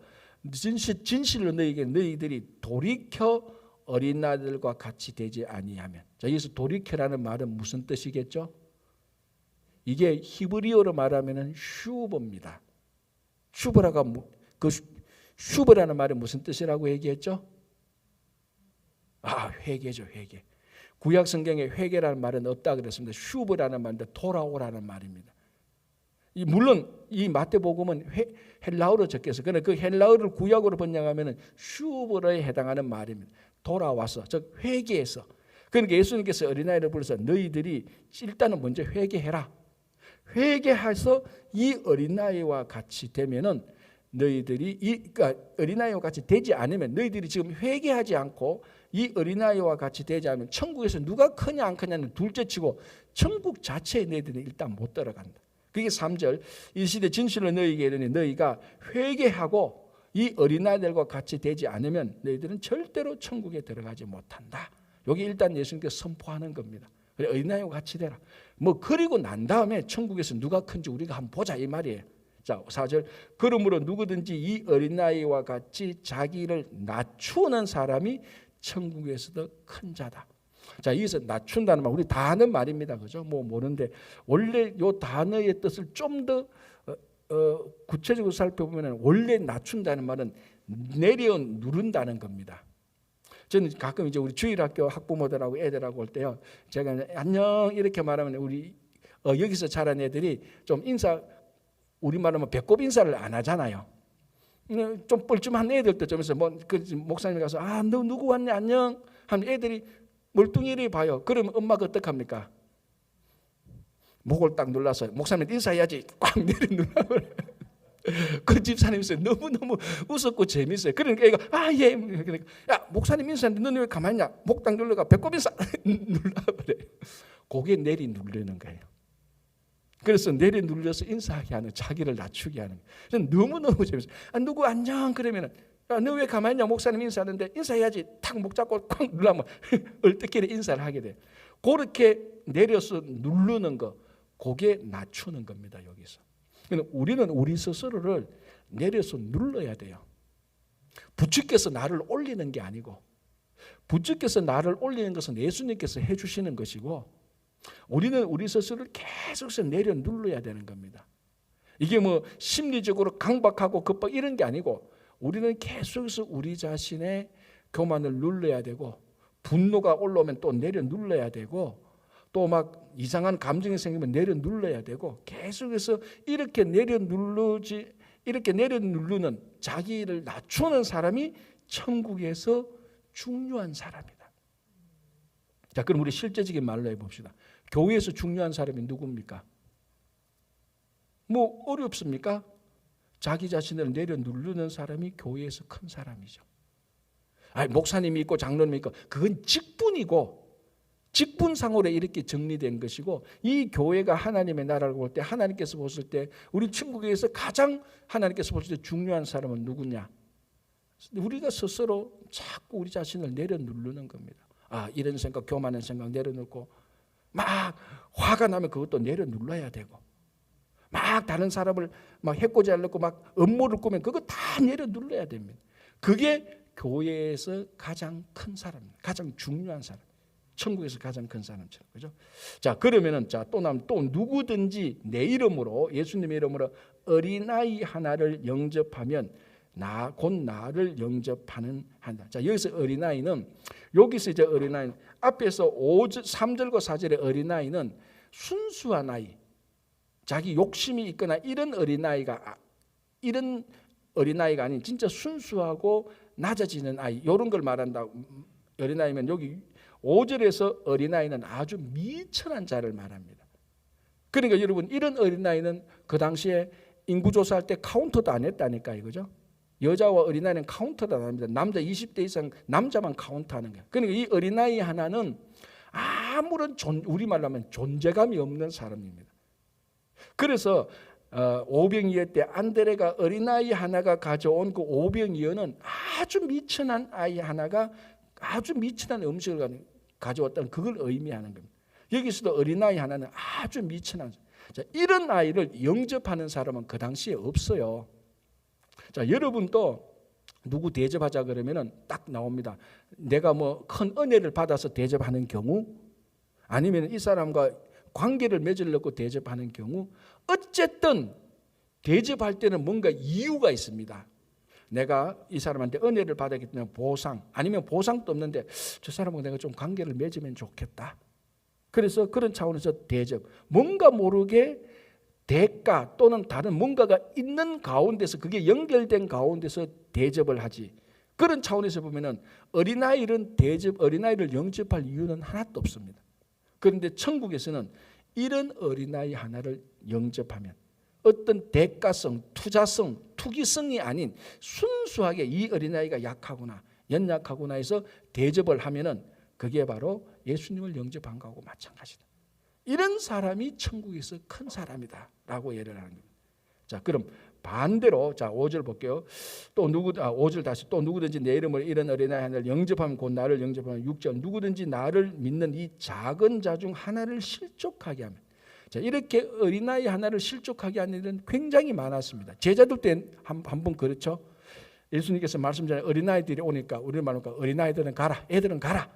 진실로 너희들이 돌이켜 어린아이들과 같이 되지 아니하면. 자, 여기서 돌이켜라는 말은 무슨 뜻이겠죠? 이게 히브리어로 말하면은 슈브입니다. 슈브라가 그 슈브라는 말이 무슨 뜻이라고 얘기했죠? 회개죠, 회개. 구약 성경에 회개라는 말은 없다 그랬습니다. 슈브라는 말인데 돌아오라는 말입니다. 물론 이 마태복음은 헬라어로 적혀 있어요. 그러나 그 헬라어를 구약으로 번역하면은 슈브라에 해당하는 말입니다. 돌아와서, 즉 회개해서. 그러니까 예수님께서 어린아이를 불러서 너희들이 일단은 먼저 회개해라. 회개해서 이 어린아이와 같이 되면은 너희들이 그러니까 어린아이와 같이 되지 않으면 너희들이 지금 회개하지 않고 이 어린아이와 같이 되지 않으면 천국에서 누가 크냐 안 크냐는 둘째치고 천국 자체에 너희들은 일단 못 들어간다. 그게 3절 이 시대 진실로 너희에게 이르니 너희가 회개하고 이 어린아이들과 같이 되지 않으면 너희들은 절대로 천국에 들어가지 못한다. 여기 일단 예수님께서 선포하는 겁니다. 어린아이와 같이 되라. 뭐 그리고 난 다음에 천국에서 누가 큰지 우리가 한번 보자 이 말이에요. 자, 4절 그러므로 누구든지 이 어린아이와 같이 자기를 낮추는 사람이 천국에서도 큰 자다. 자, 여기서 낮춘다는 말 우리 다 아는 말입니다. 그죠? 뭐 모르는데 원래 요 단어의 뜻을 좀 더 구체적으로 살펴보면 원래 낮춘다는 말은 내려 누른다는 겁니다. 저는 가끔 이제 우리 주일학교 학부모들하고 애들하고 올 때요. 제가 안녕 이렇게 말하면 우리 여기서 자란 애들이 좀 인사 우리 말하면 배꼽 인사를 안 하잖아요. 좀 뻘쭘한 애들도 좀 있어. 목사님 가서 너 누구 왔냐 안녕 하면 애들이 멀뚱이를 봐요. 그러면 엄마가 어떡합니까? 목을 딱 눌러서 목사님 인사해야지 꽉 내려 눌러버려요. 그 집사님이 너무너무 웃었고 재밌어요. 그러니까 애가 예. 그러니까 야 목사님 인사하는데 너는 왜 가만히 있냐? 목 딱 눌러가 배꼽 인사 눌러버려요. 그게 내리 누르는 거예요. 그래서 내리 눌러서 인사하게 하는 자기를 낮추게 하는 거예요. 너무너무 재밌어요. 누구 안녕 그러면은 너 왜 가만히 있냐? 목사님 인사하는데 인사해야지. 탁 목 잡고 꽉 눌러면 얼떨결에 인사를 하게 돼요. 그렇게 내려서 누르는 거 그게 낮추는 겁니다. 여기서. 우리는 우리 스스로를 내려서 눌러야 돼요. 부처께서 나를 올리는 게 아니고 부처께서 나를 올리는 것은 예수님께서 해주시는 것이고 우리는 우리 스스로를 계속해서 내려 눌러야 되는 겁니다. 이게 뭐 심리적으로 강박하고 급박 이런 게 아니고 우리는 계속해서 우리 자신의 교만을 눌러야 되고 분노가 올라오면 또 내려 눌러야 되고 또 막 이상한 감정이 생기면 내려 눌러야 되고 계속해서 이렇게 내려 누르는 자기를 낮추는 사람이 천국에서 중요한 사람이다. 자, 그럼 우리 실제적인 말로 해봅시다. 교회에서 중요한 사람이 누굽니까? 뭐 어렵습니까? 자기 자신을 내려누르는 사람이 교회에서 큰 사람이죠. 목사님이 있고 장로님이 있고 그건 직분이고 직분상으로 이렇게 정리된 것이고, 이 교회가 하나님의 나라를 볼 때 하나님께서 보실 때 우리 천국에서 가장 하나님께서 보실 때 중요한 사람은 누구냐? 우리가 스스로 자꾸 우리 자신을 내려누르는 겁니다. 이런 생각, 교만한 생각 내려놓고 막 화가 나면 그것도 내려눌러야 되고, 막 다른 사람을 막 해코지 하려고 막 음모를 꾸면 그거 다 내려눌러야 됩니다. 그게 교회에서 가장 큰 사람입니다. 가장 중요한 사람. 천국에서 가장 큰 사람처럼, 그죠? 자, 그러면은 또 누구든지 내 이름으로, 예수님의 이름으로 어린아이 하나를 영접하면 곧 나를 영접하는 한다. 자, 여기서 어린아이는, 여기서 이제 어린아이 앞에서 3절과 4절의 어린아이는 순수한 아이, 자기 욕심이 있거나 이런 어린아이가 아닌 진짜 순수하고 낮아지는 아이, 이런 걸 말한다. 어린아이면 여기 5절에서 어린아이는 아주 미천한 자를 말합니다. 그러니까 여러분, 이런 어린아이는 그 당시에 인구조사할 때 카운터도 안 했다니까 이거죠. 여자와 어린아이는 카운터도 안 합니다. 남자 20대 이상 남자만 카운트하는 거예요. 그러니까 이 어린아이 하나는 아무런 우리말로 하면 존재감이 없는 사람입니다. 그래서 오병이어 때 안드레가 어린아이 하나가 가져온 그 오병이어는 아주 미천한 아이 하나가 아주 미천한 음식을 가져왔다는 그걸 의미하는 겁니다. 여기서도 어린아이 하나는 아주 미천한, 자, 이런 아이를 영접하는 사람은 그 당시에 없어요. 자, 여러분도 누구 대접하자 그러면은 딱 나옵니다. 내가 뭐 큰 은혜를 받아서 대접하는 경우, 아니면 이 사람과 관계를 맺으려고 대접하는 경우, 어쨌든 대접할 때는 뭔가 이유가 있습니다. 내가 이 사람한테 은혜를 받았기 때문에 보상, 아니면 보상도 없는데 저 사람하고 내가 좀 관계를 맺으면 좋겠다. 그래서 그런 차원에서 대접, 뭔가 모르게 대가 또는 다른 뭔가가 있는 가운데서, 그게 연결된 가운데서 대접을 하지. 그런 차원에서 보면은 어린아이를 영접할 이유는 하나도 없습니다. 그런데 천국에서는 이런 어린아이 하나를 영접하면 어떤 대가성, 투자성, 투기성이 아닌 순수하게 이 어린아이가 약하구나, 연약하구나 해서 대접을 하면은 그게 바로 예수님을 영접한 거하고 마찬가지다. 이런 사람이 천국에서 큰 사람이다 라고 예를 하는 겁니다. 자, 그럼 반대로, 자, 5절 볼게요. 5절 다시, 또 누구든지 내 이름으로 이런 어린아이 하나를 영접하면 곧 나를 영접하면. 6절, 누구든지 나를 믿는 이 작은 자 중 하나를 실족하게 하면. 자, 이렇게 어린아이 하나를 실족하게 하는 일은 굉장히 많았습니다. 제자들 때 한번 그렇죠. 예수님께서 말씀 전에 어린아이들이 오니까, 우리 말하니까 어린아이들은 가라, 애들은 가라.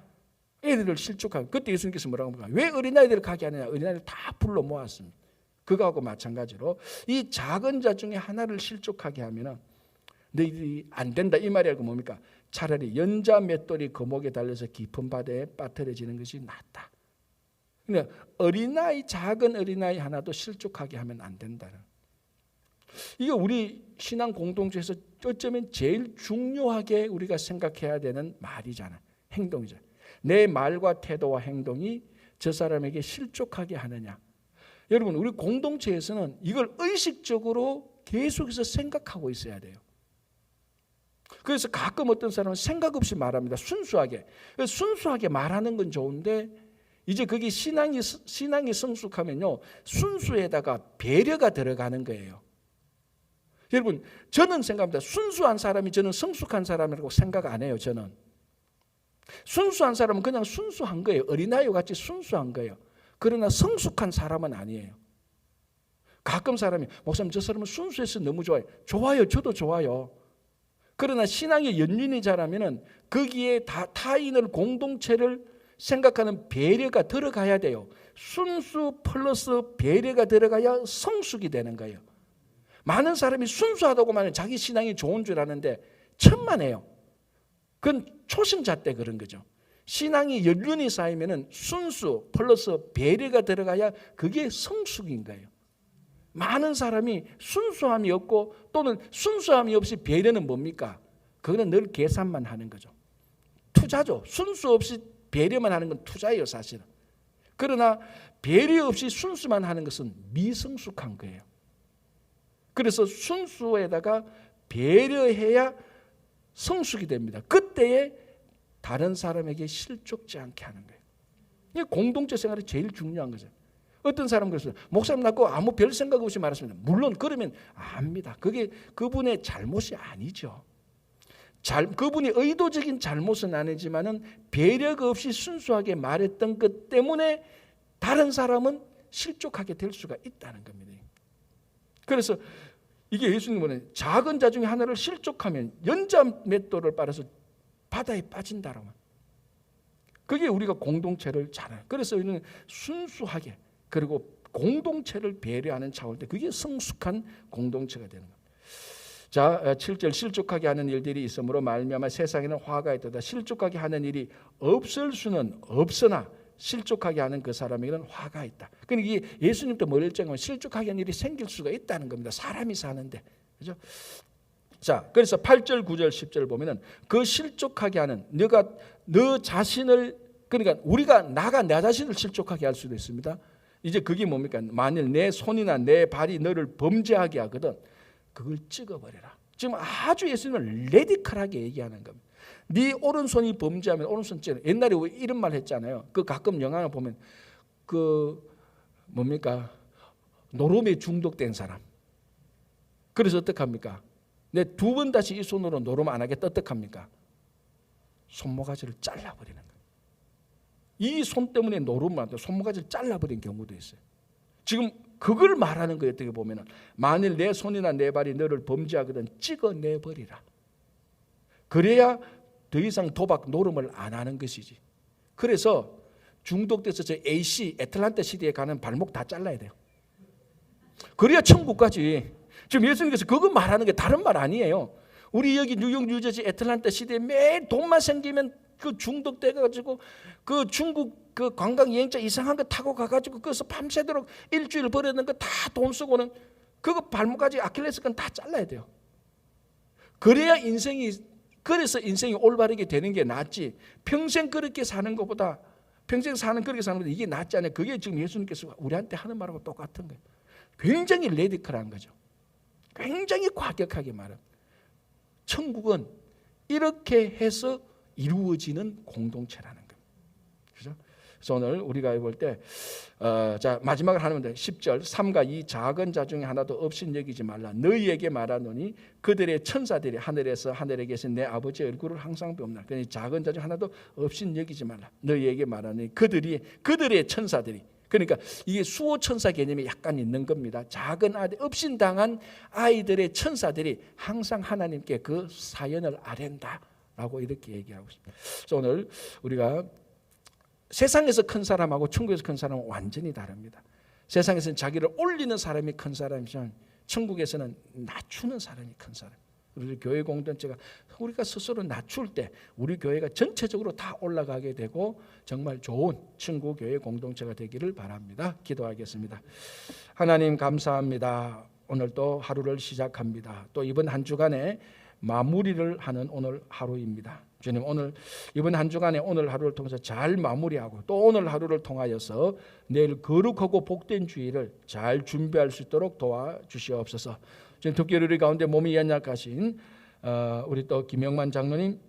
애들을 실족하고, 그때 예수님께서 뭐라고 합니까? 왜 어린아이들을 가게 하느냐? 어린아이들 다 불러 모았습니다. 그거하고 마찬가지로 이 작은 자 중에 하나를 실족하게 하면은 너희들이 안 된다 이 말이 아니고 뭡니까? 차라리 연자 맷돌이 거목에 달려서 깊은 바다에 빠뜨려지는 것이 낫다. 그러니까 작은 어린아이 하나도 실족하게 하면 안 된다는. 이게 우리 신앙 공동체에서 어쩌면 제일 중요하게 우리가 생각해야 되는 말이잖아요. 행동이잖아요. 내 말과 태도와 행동이 저 사람에게 실족하게 하느냐. 여러분, 우리 공동체에서는 이걸 의식적으로 계속해서 생각하고 있어야 돼요. 그래서 가끔 어떤 사람은 생각 없이 말합니다. 순수하게 말하는 건 좋은데, 이제 그게 신앙이 성숙하면요, 순수에다가 배려가 들어가는 거예요. 여러분, 저는 생각합니다. 순수한 사람이 저는 성숙한 사람이라고 생각 안 해요. 저는 순수한 사람은 그냥 순수한 거예요. 어린아이와 같이 순수한 거예요. 그러나 성숙한 사람은 아니에요. 가끔 사람이, 목사님 저 사람은 순수해서 너무 좋아요. 좋아요. 저도 좋아요. 그러나 신앙의 연륜이 자라면은 거기에 타인을, 공동체를 생각하는 배려가 들어가야 돼요. 순수 플러스 배려가 들어가야 성숙이 되는 거예요. 많은 사람이 순수하다고만 해도 자기 신앙이 좋은 줄 아는데 천만에요. 그건 초심자 때 그런 거죠. 신앙이 연륜이 쌓이면은 순수 플러스 배려가 들어가야 그게 성숙인 거예요. 많은 사람이 순수함이 없고 또는 순수함이 없이 배려는 뭡니까? 그거는 늘 계산만 하는 거죠. 투자죠. 순수 없이 배려만 하는 건 투자예요, 사실은. 그러나 배려 없이 순수만 하는 것은 미성숙한 거예요. 그래서 순수에다가 배려해야 성숙이 됩니다. 그때에 다른 사람에게 실족지 않게 하는 거예요. 이게 공동체 생활이 제일 중요한 거죠. 어떤 사람은 그랬어요. 목사님 낳고 아무 별 생각 없이 말했습니다. 물론 그러면 압니다. 그게 그분의 잘못이 아니죠. 그분이 의도적인 잘못은 아니지만은 배려가 없이 순수하게 말했던 것 때문에 다른 사람은 실족하게 될 수가 있다는 겁니다. 그래서 이게 예수님은 작은 자 중에 하나를 실족하면 연자 맷돌을 빨아서 바다에 빠진다라고. 그게 우리가 공동체를 잘해요. 그래서 우리는 순수하게 그리고 공동체를 배려하는 차원일 때 그게 성숙한 공동체가 되는 겁니다. 자, 7절 실족하게 하는 일들이 있으므로 말미암아 세상에는 화가 있도다. 실족하게 하는 일이 없을 수는 없으나 실족하게 하는 그 사람에게는 화가 있다. 그러니까 이게 예수님도 뭘 일정하면 실족하게 하는 일이 생길 수가 있다는 겁니다. 사람이 사는데. 그죠? 자, 그래서 8절, 9절, 10절 보면은 그 실족하게 하는 너가 너 자신을 그러니까 나가 내 자신을 실족하게 할 수도 있습니다. 이제 그게 뭡니까? 만일 내 손이나 내 발이 너를 범죄하게 하거든 그걸 찍어버려라. 지금 아주 예수님은 레디컬하게 얘기하는 겁니다. 네 오른손이 범죄하면 오른손 찌르. 옛날에 왜 이런 말 했잖아요. 그 가끔 영화를 보면 그 뭡니까? 노름에 중독된 사람. 그래서 어떡합니까? 내 두 번 다시 이 손으로 노름 안 하겠다 어떡합니까? 손모가지를 잘라버리는 거예요. 이 손 때문에 노름을 안 돼. 손모가지를 잘라버린 경우도 있어요. 지금 그걸 말하는 거예요. 어떻게 보면은 만일 내 손이나 내 발이 너를 범죄하거든 찍어내버리라. 그래야 더 이상 도박 노름을 안 하는 것이지. 그래서 중독돼서 저 AC 애틀란타 시대에 가는 발목 다 잘라야 돼요. 그래야 천국까지. 지금 예수님께서 그거 말하는 게 다른 말 아니에요. 우리 여기 뉴욕 뉴저지 애틀란타 시대에 매일 돈만 생기면 그 중독돼가지고 그 중국 그 관광 여행자 이상한 거 타고 가가지고 거기서 밤새도록 일주일 버리는 거 다 돈 쓰고는 그거 발목까지 아킬레스건 다 잘라야 돼요. 그래야 그래서 인생이 올바르게 되는 게 낫지. 평생 그렇게 사는 것보다 평생 그렇게 사는 것보다 이게 낫지 않아요. 그게 지금 예수님께서 우리한테 하는 말하고 똑같은 거예요. 굉장히 레디컬한 거죠. 굉장히 과격하게 말합니다. 천국은 이렇게 해서 이루어지는 공동체라는 겁니다. 그죠? 그래서 오늘 우리가 볼 때, 자, 마지막으로 하면 돼. 10절, 3가 이 작은 자 중에 하나도 없인 여기지 말라. 너희에게 말하노니 그들의 천사들이 하늘에 계신 내 아버지의 얼굴을 항상 봅니다. 그러니 작은 자 중 하나도 없인 여기지 말라. 너희에게 말하노니 그들의 천사들이. 그러니까 이게 수호 천사 개념이 약간 있는 겁니다. 작은 아들, 업신당한 아이들의 천사들이 항상 하나님께 그 사연을 아랜다라고 이렇게 얘기하고 있습니다. 그래서 오늘 우리가 세상에서 큰 사람하고 천국에서 큰 사람은 완전히 다릅니다. 세상에서는 자기를 올리는 사람이 큰 사람이지만 천국에서는 낮추는 사람이 큰 사람. 우리 교회 공동체가 우리가 스스로 낮출 때 우리 교회가 전체적으로 다 올라가게 되고 정말 좋은 천국 교회 공동체가 되기를 바랍니다. 기도하겠습니다. 하나님 감사합니다. 오늘 또 하루를 시작합니다. 또 이번 한 주간에 마무리를 하는 오늘 하루입니다. 주님, 오늘 이번 한 주간에 오늘 하루를 통해서 잘 마무리하고 또 오늘 하루를 통하여서 내일 거룩하고 복된 주일을 잘 준비할 수 있도록 도와주시옵소서. 지금 특별히 우리 가운데 몸이 연약하신 우리 또 김영만 장로님,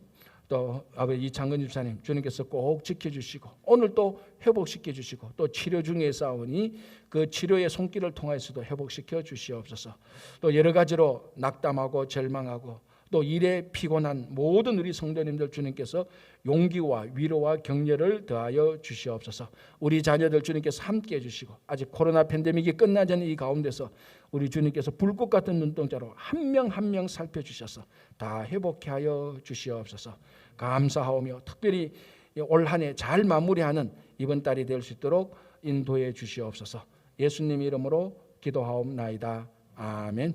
또 아버지 이창근 집사님, 주님께서 꼭 지켜주시고 오늘 또 회복시켜 주시고 또 치료 중에 싸우니 그 치료의 손길을 통해서도 회복시켜 주시옵소서. 또 여러 가지로 낙담하고 절망하고 또 일에 피곤한 모든 우리 성도님들 주님께서 용기와 위로와 격려를 더하여 주시옵소서. 우리 자녀들 주님께서 함께해 주시고 아직 코로나 팬데믹이 끝나지 않은 이 가운데서 우리 주님께서 불꽃 같은 눈동자로 한 명 한 명 살펴주셔서 다 회복케 하여 주시옵소서. 감사하오며 특별히 올 한 해 잘 마무리하는 이번 달이 될 수 있도록 인도해 주시옵소서. 예수님 이름으로 기도하옵나이다. 아멘.